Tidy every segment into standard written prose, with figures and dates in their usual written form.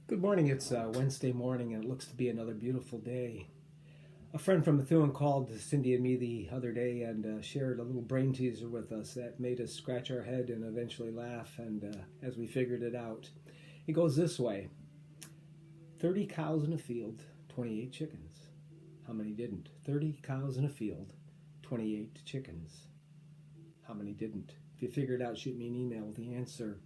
Good morning. It's Wednesday morning and it looks to be another beautiful day. A friend from Methuen called Cindy and me the other day and shared a little brain teaser with us that made us scratch our head and eventually laugh and as we figured it out. It goes this way: 30 cows in a field, 28 chickens. How many didn't? 30 cows in a field, 28 chickens. How many didn't? If you figure it out, shoot me an email with the answer.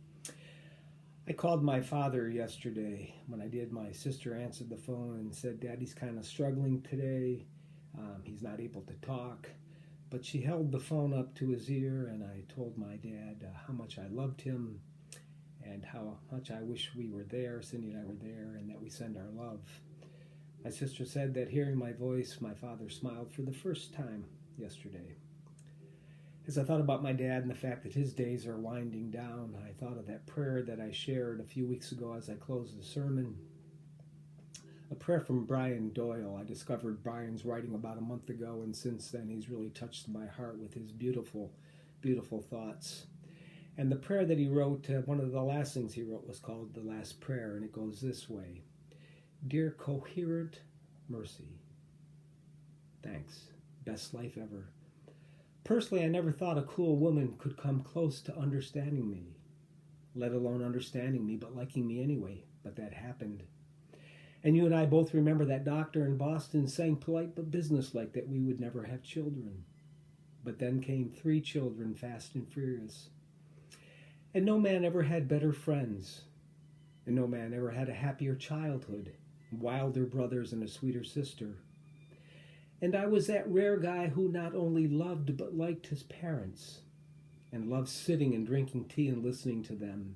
I called my father yesterday. When I did, my sister answered the phone and said, Daddy's kind of struggling today. He's not able to talk. But she held the phone up to his ear, and I told my dad how much I loved him and how much I wish we were there, Cindy and I were there, and that we send our love. My sister said that hearing my voice, my father smiled for the first time yesterday. As I thought about my dad and the fact that his days are winding down, I thought of that prayer that I shared a few weeks ago as I closed the sermon. A prayer from Brian Doyle. I discovered Brian's writing about a month ago, and since then he's really touched my heart with his beautiful, beautiful thoughts. And the prayer that he wrote, one of the last things he wrote was called The Last Prayer, and it goes this way: Dear coherent mercy, thanks, best life ever. Personally, I never thought a cool woman could come close to understanding me, let alone understanding me, but liking me anyway. But that happened. And you and I both remember that doctor in Boston saying polite but businesslike that we would never have children. But then came 3 children, fast and furious. And no man ever had better friends. And no man ever had a happier childhood, wilder brothers and a sweeter sister. And I was that rare guy who not only loved but liked his parents and loved sitting and drinking tea and listening to them.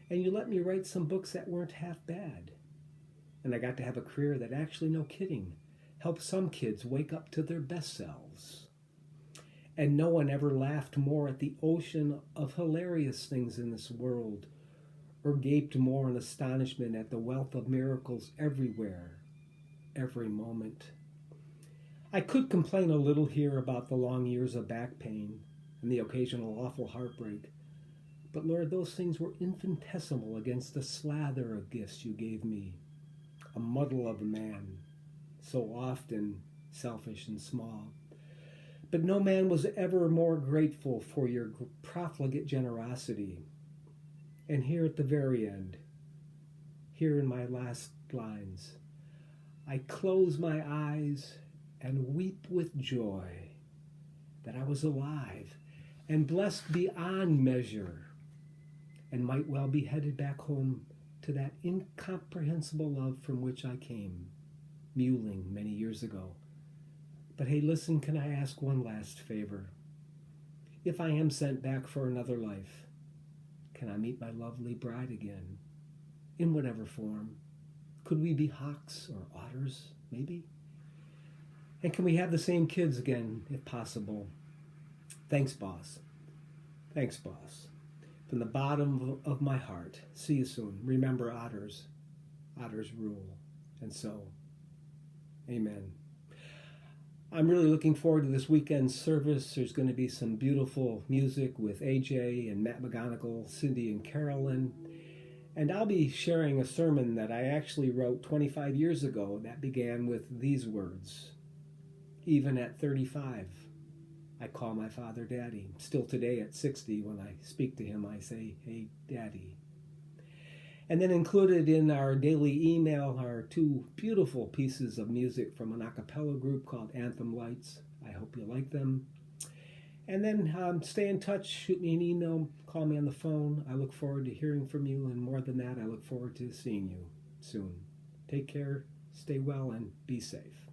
And you let me write some books that weren't half bad. And I got to have a career that actually, no kidding, helped some kids wake up to their best selves. And no one ever laughed more at the ocean of hilarious things in this world, or gaped more in astonishment at the wealth of miracles everywhere, every moment. I could complain a little here about the long years of back pain and the occasional awful heartbreak, but Lord, those things were infinitesimal against the slather of gifts you gave me, a muddle of a man, so often selfish and small. But no man was ever more grateful for your profligate generosity. And here at the very end, here in my last lines, I close my eyes and weep with joy that I was alive and blessed beyond measure and might well be headed back home to that incomprehensible love from which I came, muling many years ago. But hey, listen, can I ask one last favor? If I am sent back for another life, can I meet my lovely bride again? In whatever form. Could we be hawks or otters, maybe? And can we have the same kids again, if possible? Thanks, boss. Thanks, boss. From the bottom of my heart. See you soon. Remember, otters. Otters rule. And so, amen. I'm really looking forward to this weekend's service. There's going to be some beautiful music with AJ and Matt McGonigal, Cindy and Carolyn. And I'll be sharing a sermon that I actually wrote 25 years ago that began with these words. Even at 35, I call my father Daddy. Still today at 60, when I speak to him, I say, hey, Daddy. And then included in our daily email are 2 beautiful pieces of music from an a cappella group called Anthem Lights. I hope you like them. And then stay in touch, shoot me an email, call me on the phone. I look forward to hearing from you, and more than that, I look forward to seeing you soon. Take care, stay well, and be safe.